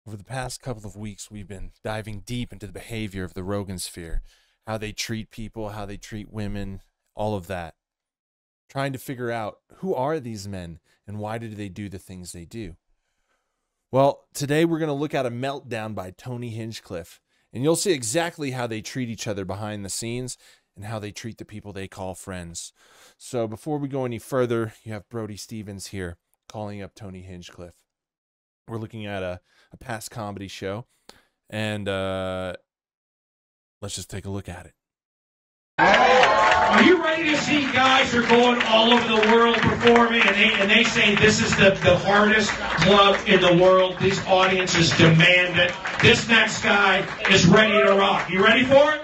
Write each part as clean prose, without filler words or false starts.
Over the past couple of weeks, we've been diving deep into the behavior of the Rogan sphere, how they treat people, how they treat women, all of that. Trying to figure out who are these men and why do they do the things they do. Well, today we're going to look at a Meltdown by Tony Hinchcliffe, and you'll see exactly how they treat each other behind the scenes and how they treat the people they call friends. So before we go any further, you have Brody Stevens here calling up Tony Hinchcliffe. We're looking at a past comedy show, and let's just take a look at it. Are you ready to see guys who are going all over the world performing, and they say this is the hardest club in the world? These audiences demand it. This next guy is ready to rock. You ready for it?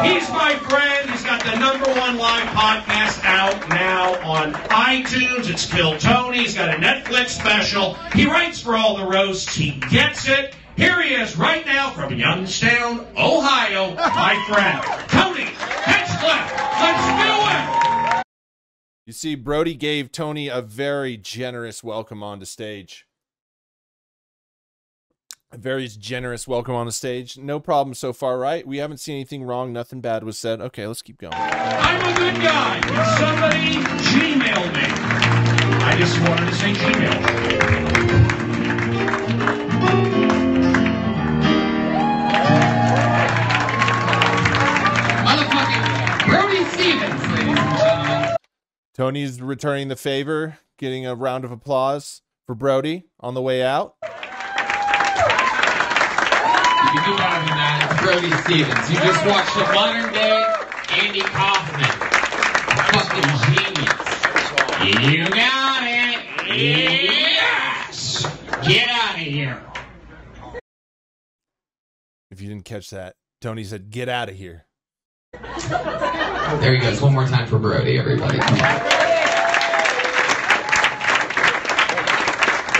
He's my friend. He's got the #1 live podcast out now on iTunes. It's Kill Tony. He's got a Netflix special. He writes for all the roasts. He gets it. Here he is right now from Youngstown, Ohio, my friend, Tony Hinchcliffe. Let's do it! You see, Brody gave Tony a very generous welcome on the stage. A very generous welcome on the stage. No problem so far, right? We haven't seen anything wrong. Nothing bad was said. Okay, let's keep going. I'm a good guy. Somebody Gmail me. I just wanted to say Gmail. Tony's returning the favor, getting a round of applause for Brody on the way out. You can do better than that. It's Brody Stevens. You just watched a modern day Andy Kaufman. A fucking genius. You got it. Yes. Get out of here. If you didn't catch that, Tony said, "Get out of here." There he goes. One more time for Brody, everybody.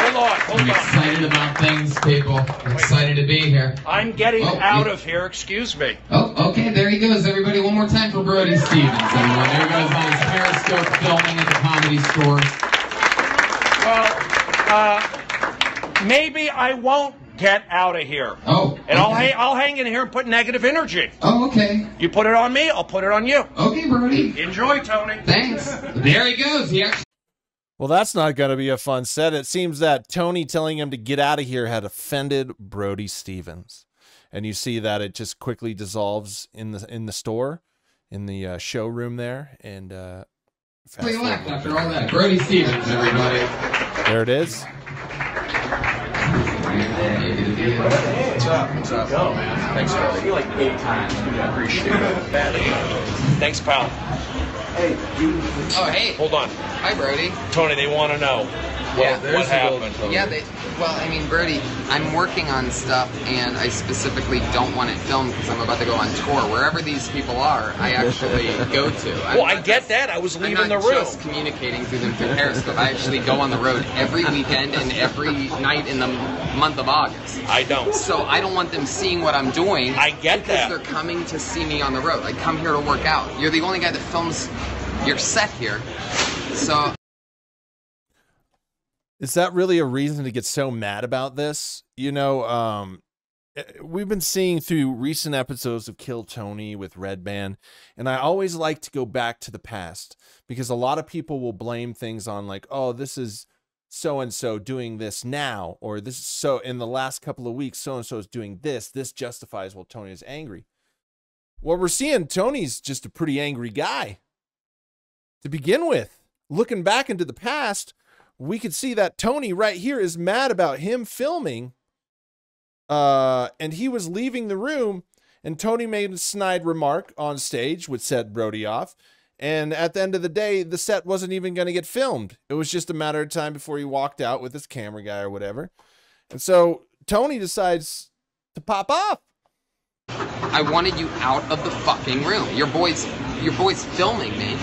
Hold I'm on. excited about things, people. I'm excited to be here. I'm getting out of here. Excuse me. Oh, okay. There he goes, everybody. One more time for Brody Stevens, everyone. There he goes on his Periscope filming at the Comedy Store. Well, maybe I won't get out of here. Oh, okay. And I'll hang in here and put negative energy. Oh, okay. You put it on me, I'll put it on you. Okay, Brody. Enjoy, Tony. Thanks. There he goes. He actually... Well, that's not going to be a fun set. It seems that Tony telling him to get out of here had offended Brody Stevens. And you see that it just quickly dissolves in the store, in the showroom there. And left after all that. Brody Stevens, everybody. There it is. What's up? What's up? Go, man. Thanks, I feel like 8 times. I appreciate it. Thanks, pal. Hey, oh, hey. Hold on. Hi, Brody. Tony, they want to know what happened. Yeah, well, I mean, Brody, I'm working on stuff, and I specifically don't want it filmed because I'm about to go on tour. Wherever these people are, I actually go to. Well, I get that. I was leaving the room. I'm not just communicating through them through Periscope. I actually go on the road every weekend and every night in the month of August. I don't. So I don't want them seeing what I'm doing. I get that. Because they're coming to see me on the road. I come here to work out. You're the only guy that films your set here. So... Is that really a reason to get so mad about this? You know, we've been seeing through recent episodes of Kill Tony with Red Band, and I always like to go back to the past because a lot of people will blame things on like, oh, this is so-and-so doing this now, or this is so in the last couple of weeks, so-and-so is doing this. This justifies why Tony is angry. Well, we're seeing Tony's just a pretty angry guy to begin with. Looking back into the past, we could see that Tony right here is mad about him filming. And he was leaving the room, and Tony made a snide remark on stage, which set Brody off. And at the end of the day, the set wasn't even going to get filmed. It was just a matter of time before he walked out with his camera guy or whatever. And so Tony decides to pop off. I wanted you out of the fucking room. Your boy's filming me.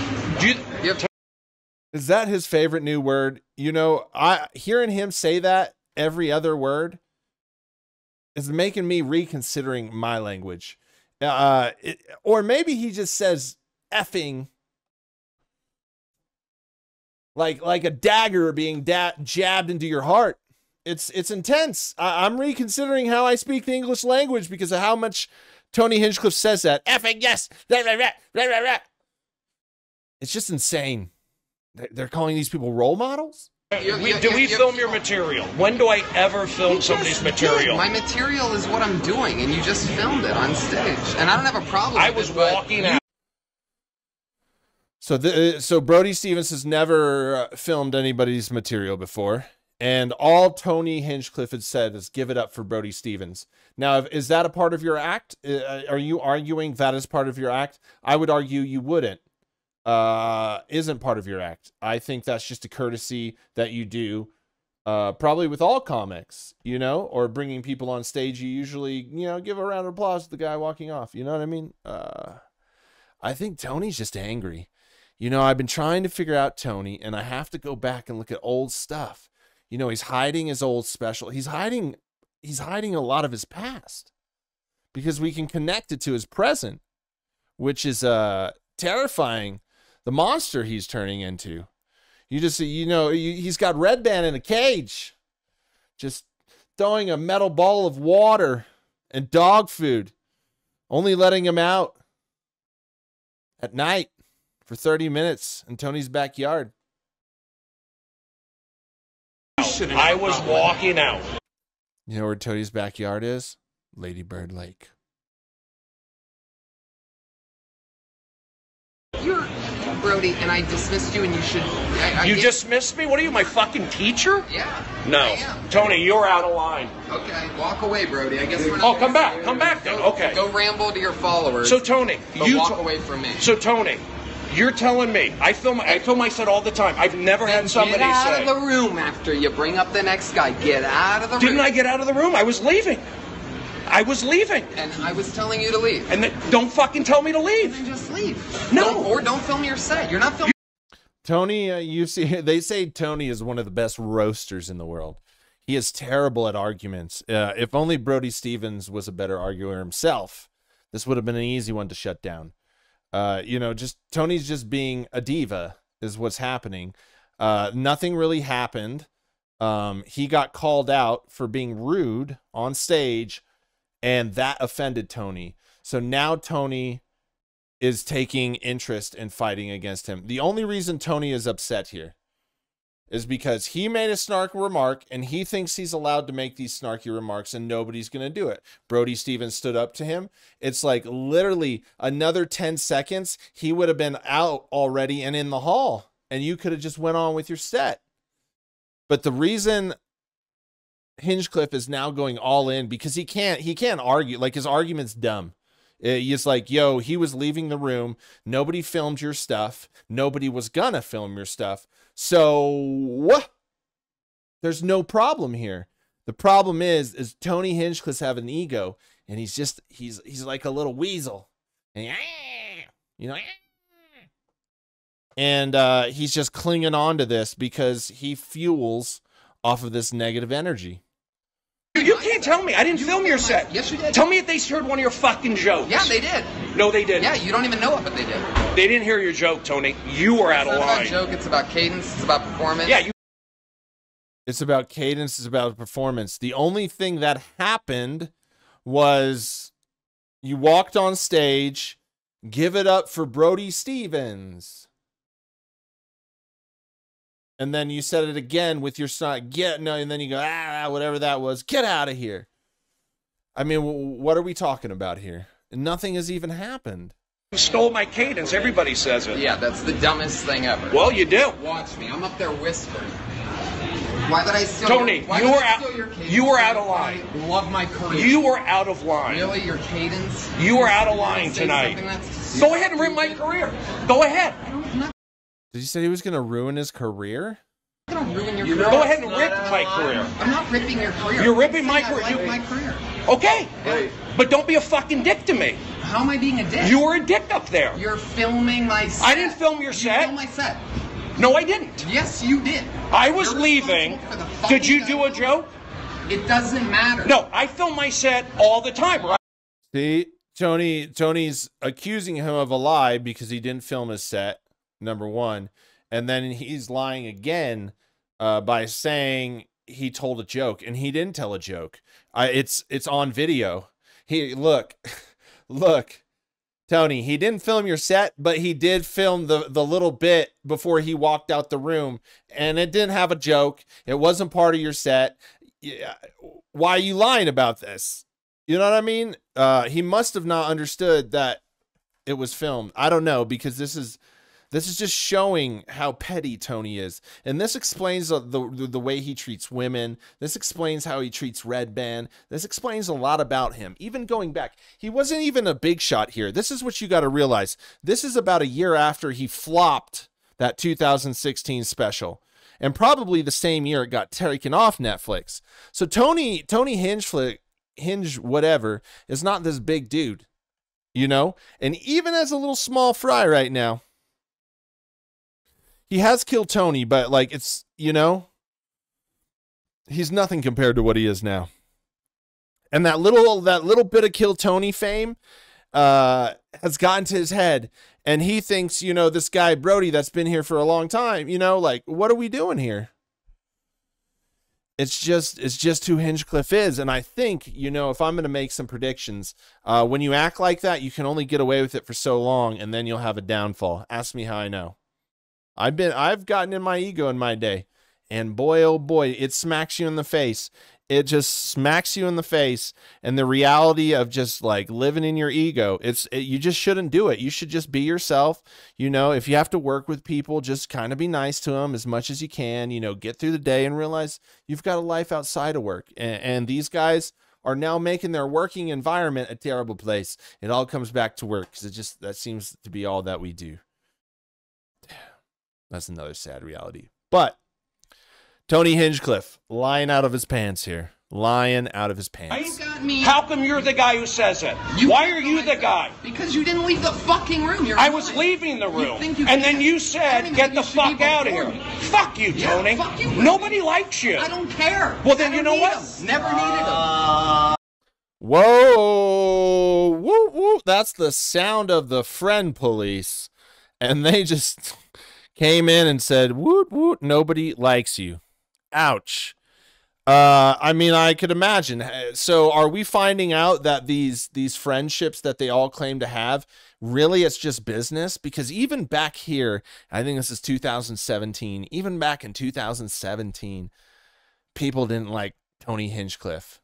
Is that his favorite new word? You know, hearing him say that every other word is making me reconsidering my language. Or maybe he just says effing like a dagger being jabbed into your heart. it's intense. I'm reconsidering how I speak the English language because of how much Tony Hinchcliffe says that. Effing yes. It's just insane. They're calling these people role models? Do we film your material? When do I ever film somebody's material? My material is what I'm doing, and you just filmed it on stage. And I don't have a problem I with was it, walking out. So Brody Stevens has never filmed anybody's material before, and all Tony Hinchcliffe had said is give it up for Brody Stevens. Now, is that a part of your act? Are you arguing that is part of your act? I would argue you wouldn't. Isn't part of your act. I think that's just a courtesy that you do, probably with all comics, you know, or bringing people on stage. You usually, you know, give a round of applause to the guy walking off. You know what I mean? I think Tony's just angry. You know, I've been trying to figure out Tony, and I have to go back and look at old stuff. You know, he's hiding his old special. He's hiding a lot of his past because we can connect it to his present, which is terrifying. The monster he's turning into. You just, you know, he's got Red Band in a cage, just throwing a metal ball of water and dog food, only letting him out at night for 30 minutes in Tony's backyard. I was walking out. You know where Tony's backyard is? Lady Bird Lake. You're Brody, and I dismissed you, and you should... You dismissed me? What are you, my fucking teacher? Yeah. No. I am. Tony, you're out of line. Okay, walk away, Brody. I guess we're not... Oh, come back. Come back then. Okay. Go ramble to your followers. So, Tony, but walk away from me. So, Tony, you're telling me, I film my set all the time. I've never had somebody get out say... of the room after you bring up the next guy. Get out of the room. Didn't I get out of the room? I was leaving. I was leaving. And I was telling you to leave. And then, don't fucking tell me to leave. Then just leave. No. Or don't film your set. You're not filming. Tony, you see, they say Tony is one of the best roasters in the world. He is terrible at arguments. If only Brody Stevens was a better arguer himself, this would have been an easy one to shut down. You know, just Tony's just being a diva is what's happening. Nothing really happened. He got called out for being rude on stage, and that offended Tony. So now Tony is taking interest in fighting against him. The only reason Tony is upset here is because he made a snarky remark, and he thinks he's allowed to make these snarky remarks, and nobody's going to do it. Brody Stevens stood up to him. It's like literally another 10 seconds, he would have been out already and in the hall, and you could have just went on with your set. But the reason Hinchcliffe is now going all in, because he can't argue. Like, his argument's dumb. He's like, yo, he was leaving the room. Nobody filmed your stuff. Nobody was gonna film your stuff. So there's no problem here. The problem is Tony Hinchcliffe's have an ego, and he's like a little weasel. And, you know, and he's just clinging on to this because he fuels off of this negative energy. You can't tell me. I didn't film your set. Yes, you did. Tell me if they heard one of your fucking jokes. Yeah, they did. No, they didn't. Yeah, you don't even know it, but they did. They didn't hear your joke, Tony. You were out of line. It's not about joke. It's about cadence. It's about performance. Yeah, It's about cadence. It's about performance. The only thing that happened was you walked on stage, give it up for Brody Stevens. And then you said it again with your son. And then you go, whatever that was. Get out of here. I mean, what are we talking about here? Nothing has even happened. You stole my cadence. Everybody says it. Yeah, that's the dumbest thing ever. Well, you do. Watch me. I'm up there whispering. Why would I steal Tony, you were out of line. I love my career. You were out of line. Really? Your cadence? You were out of line tonight. Go ahead and ruin my career. Go ahead. Did you say he was going to ruin his career? I'm going to ruin your career. Go ahead and rip my career. I'm not ripping your career. You're ripping my career. I like my career. Okay. But don't be a fucking dick to me. How am I being a dick? You were a dick up there. You're filming my set. I didn't film your set. You filmed my set. No, I didn't. Yes, you did. I was leaving. Did you do a joke? It doesn't matter. No, I film my set all the time, right? See, Tony's accusing him of a lie because he didn't film his set, number one. And then he's lying again by saying he told a joke, and he didn't tell a joke. It's on video. Look, Tony, he didn't film your set, but he did film the little bit before he walked out the room, and it didn't have a joke. It wasn't part of your set. Why are you lying about this? You know what I mean? He must have not understood that it was filmed. I don't know, because this is just showing how petty Tony is. And this explains the way he treats women. This explains how he treats Red Band. This explains a lot about him. Even going back, he wasn't even a big shot here. This is what you got to realize. This is about a year after he flopped that 2016 special. And probably the same year it got taken off Netflix. So Tony Hinge whatever is not this big dude, you know? And even as a little small fry right now, he has killed Tony, but like, it's, you know, he's nothing compared to what he is now. And that little bit of Kill Tony fame has gotten to his head, and he thinks, you know, this guy Brody that's been here for a long time, you know, like, what are we doing here? It's just who Hinchcliffe is. And I think, you know, if I'm going to make some predictions, when you act like that, you can only get away with it for so long, and then you'll have a downfall. Ask me how I know. I've gotten in my ego in my day, and boy, oh boy, it smacks you in the face. It just smacks you in the face. And the reality of just like living in your ego, you just shouldn't do it. You should just be yourself. You know, if you have to work with people, just kind of be nice to them as much as you can, you know, get through the day and realize you've got a life outside of work. And these guys are now making their working environment a terrible place. It all comes back to work, because that seems to be all that we do. That's another sad reality. But Tony Hinchcliffe lying out of his pants here. Lying out of his pants. How come you're the guy who says it? Why are you the guy? Because you didn't leave the fucking room. I was leaving the room. And then you said, get the fuck out of here. Fuck you, Tony. Yeah, fuck you. Nobody likes you. I don't care. Well, then you know what? Never needed them. Whoa. Woo, woo. That's the sound of the friend police. And they just came in and said, woot, woot, nobody likes you. Ouch. I mean, I could imagine. So are we finding out that these friendships that they all claim to have, really it's just business? Because even back here, I think this is 2017, even back in 2017, people didn't like Tony Hinchcliffe.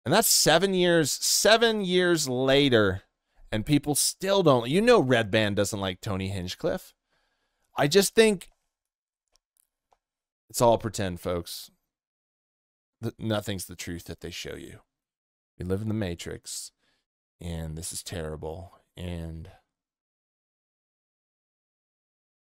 And that's 7 years later, and people still don't. You know, Red Band doesn't like Tony Hinchcliffe. I just think it's all pretend, folks. Nothing's the truth that they show you. We live in the Matrix, and this is terrible. And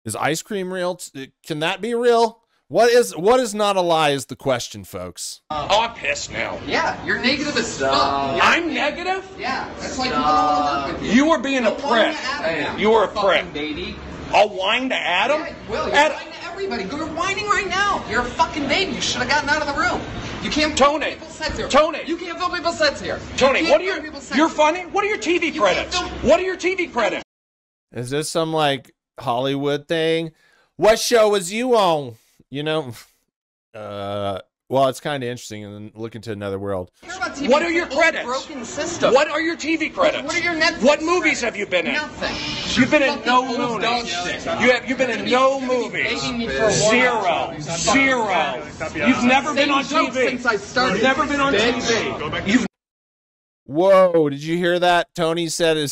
is ice cream real? Can that be real? What is not a lie is the question, folks. Oh, I'm pissed now. Yeah, you're negative as fuck. I'm negative? Yeah, that's like people don't want to work with you. You were being a prick. You were a prick. Baby. I'll whine to Adam? Yeah, Will, you're whining to everybody. You're whining right now. You're a fucking baby. You should have gotten out of the room. You can't fill people's sets here. Tony. You can't fill people's sets here. Tony, what are you're funny? What are your TV credits? What are your TV credits? Is this some like Hollywood thing? What show was you on? You know, well, it's kind of interesting, and then look into another world. What are your credits? Broken system. What are your TV credits? What are your Netflix What movies credits? have you been in? Nothing. You've been in no movies. You've been in no movies. Zero. You've never been on TV. Since I started. You've never been on TV. Whoa, did you hear that? Tony said,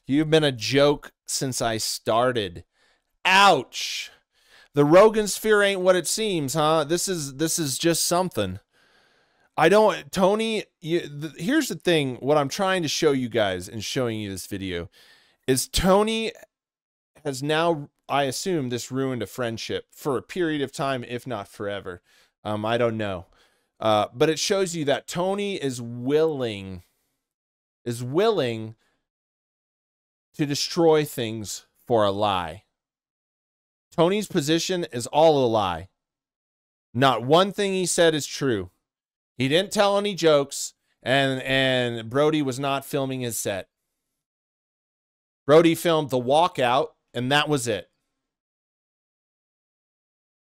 you've been a joke since I started. Ouch. The Rogan sphere ain't what it seems, huh? This is just something. Tony, here's the thing. What I'm trying to show you guys and showing you this video is Tony has now, I assume, this ruined a friendship for a period of time, if not forever. I don't know. But it shows you that Tony is willing to destroy things for a lie. Tony's position is all a lie. Not one thing he said is true. He didn't tell any jokes, and Brody was not filming his set. Brody filmed the walkout, and that was it.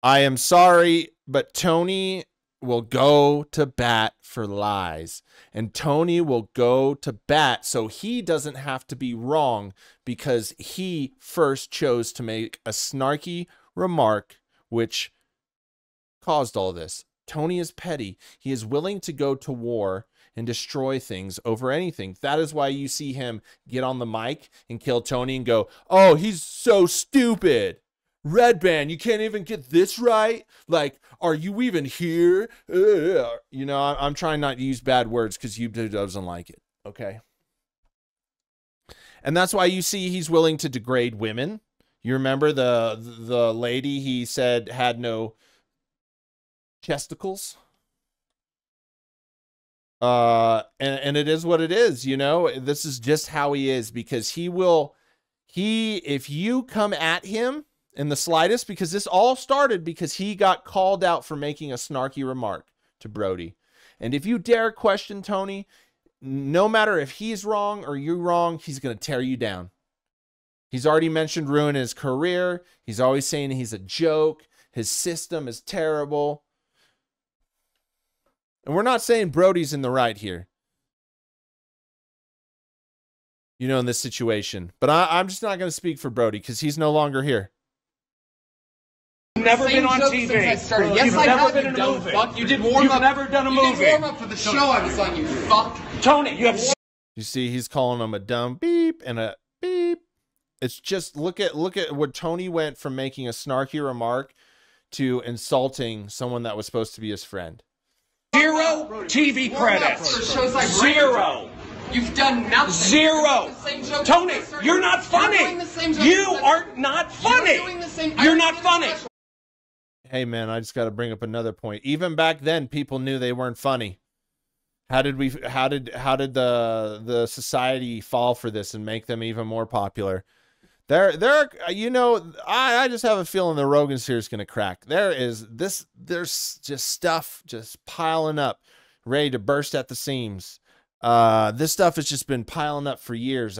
I am sorry, but Tony will go to bat for lies, and Tony will go to bat so he doesn't have to be wrong because he first chose to make a snarky remark which caused all this. Tony is petty. He is willing to go to war and destroy things over anything. That is why you see him get on the mic and kill Tony and go, "Oh, he's so stupid. Red Band, you can't even get this right? Like, are you even here?" You know, I'm trying not to use bad words because YouTube doesn't like it, okay? And that's why you see he's willing to degrade women. You remember the lady he said had no chesticles? And it is what it is, you know? This is just how he is, because if you come at him in the slightest, because this all started because he got called out for making a snarky remark to Brody. And if you dare question Tony, no matter if he's wrong or you're wrong, he's going to tear you down. He's already mentioned ruining his career. He's always saying he's a joke. His system is terrible. And we're not saying Brody's in the right here, you know, in this situation. But I'm just not going to speak for Brody because he's no longer here. Never been on TV. Yes, You've I never have, been you in a dumb movie. fuck. You did warm You've up. never done a You movie. did warm up for the show I was on, you fuck. Tony, you have. You see, he's calling him a dumb beep and a beep. It's just look at what Tony went from making a snarky remark to insulting someone that was supposed to be his friend. Zero TV credits. For shows like Zero. You've done nothing. Zero. Tony, you're not funny. You are not funny. You're not funny. Hey man, I just got to bring up another point. Even back then, people knew they weren't funny. How did the society fall for this and make them even more popular? You know, I just have a feeling the Rogan series is going to crack. There's just stuff just piling up, ready to burst at the seams. This stuff has just been piling up for years.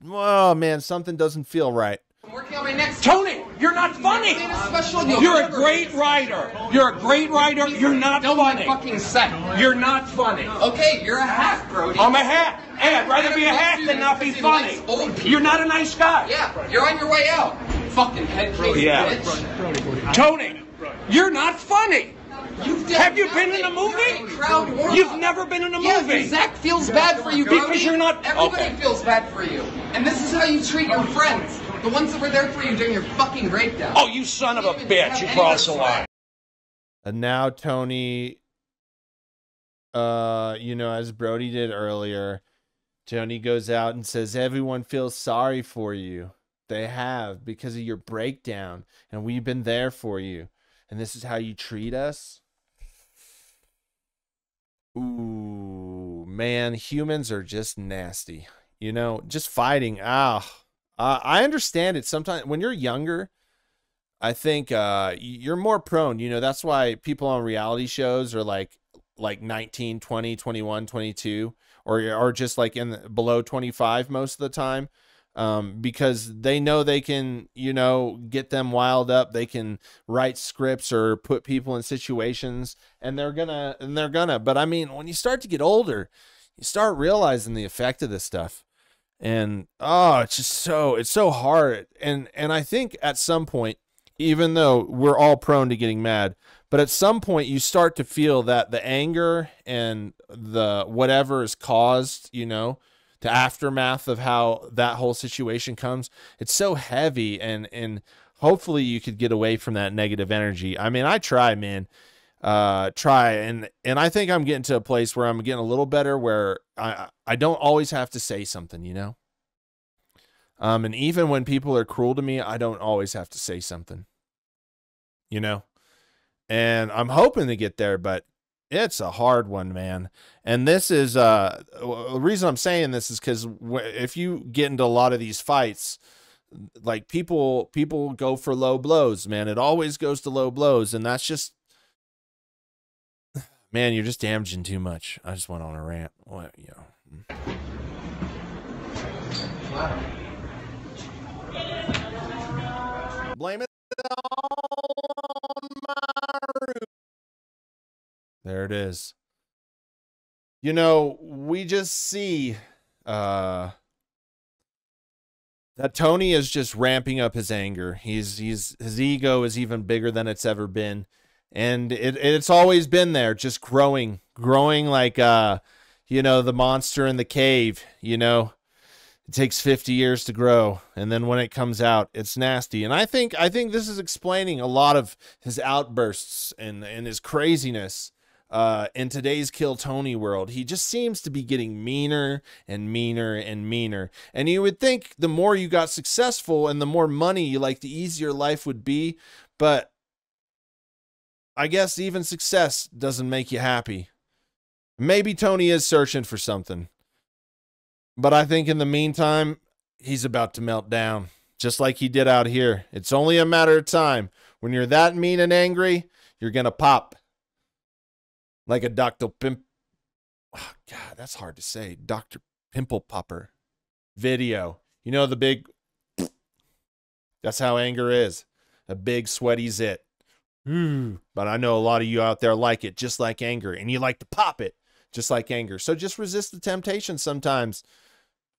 Oh man, something doesn't feel right. I'm working on my next. Tony, you're not funny. You're a great writer. You're a great writer. You're not funny. Fucking set. You're not funny. Okay, you're a hack, Brody. I'm a hack. Hey, I'd rather be a hack than not be funny. You're not a nice guy. Yeah, you're on your way out. Fucking head case bitch. Tony, you're not funny. Have you been in a movie? You've never been in a movie. Yeah, Zach feels bad for you, Brody. Because you're not. Everybody feels bad for you. And this is how you treat your friends. The ones that were there for you during your fucking breakdown. Oh, you son of a bitch. You crossed the line. And now Tony, you know, as Brody did earlier, Tony goes out and says, everyone feels sorry for you. They have, because of your breakdown. And we've been there for you. And this is how you treat us? Ooh, man, humans are just nasty. You know, just fighting. I understand it. Sometimes when you're younger, I think you're more prone. You know, that's why people on reality shows are like 19, 20, 21, 22, or just like below 25 most of the time. Because they know they can, you know, get them wild up. They can write scripts or put people in situations, and they're gonna. But I mean, when you start to get older, you start realizing the effect of this stuff. And it's so hard. And I think at some point, even though we're all prone to getting mad, but at some point you start to feel that the anger and the whatever is caused, you know, the aftermath of how that whole situation comes, it's so heavy, and hopefully you could get away from that negative energy. I mean, I try, man. And I think I'm getting to a place where I'm getting a little better, where I don't always have to say something, you know? And even when people are cruel to me, I don't always have to say something, you know? And I'm hoping to get there, but it's a hard one, man. And this is, the reason I'm saying this is because if you get into a lot of these fights, like people go for low blows, man. It always goes to low blows. And that's just, man, you're just damaging too much. I just went on a rant. What, you know. Wow. Blame it on my roof. There it is. You know, we just see that Tony is just ramping up his anger. His ego is even bigger than it's ever been. And it's always been there, just growing like you know, the monster in the cave, you know. It takes 50 years to grow, and then when it comes out, it's nasty. And I think this is explaining a lot of his outbursts and his craziness in today's Kill Tony world. He just seems to be getting meaner and meaner and meaner. And you would think the more you got successful and the more money, like the easier life would be. But I guess even success doesn't make you happy. Maybe Tony is searching for something. But I think in the meantime, he's about to melt down, just like he did out here. It's only a matter of time. When you're that mean and angry, you're going to pop. Like a Dr. Oh, God, that's hard to say. Dr. Pimple Popper video. You know, the big... That's how anger is. A big sweaty zit. But I know a lot of you out there like it just like anger, and you like to pop it just like anger. So just resist the temptation sometimes.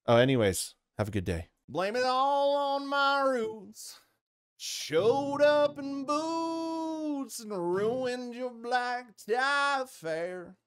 Oh, anyways, have a good day. Blame it all on my roots. Showed up in boots and ruined your black tie affair.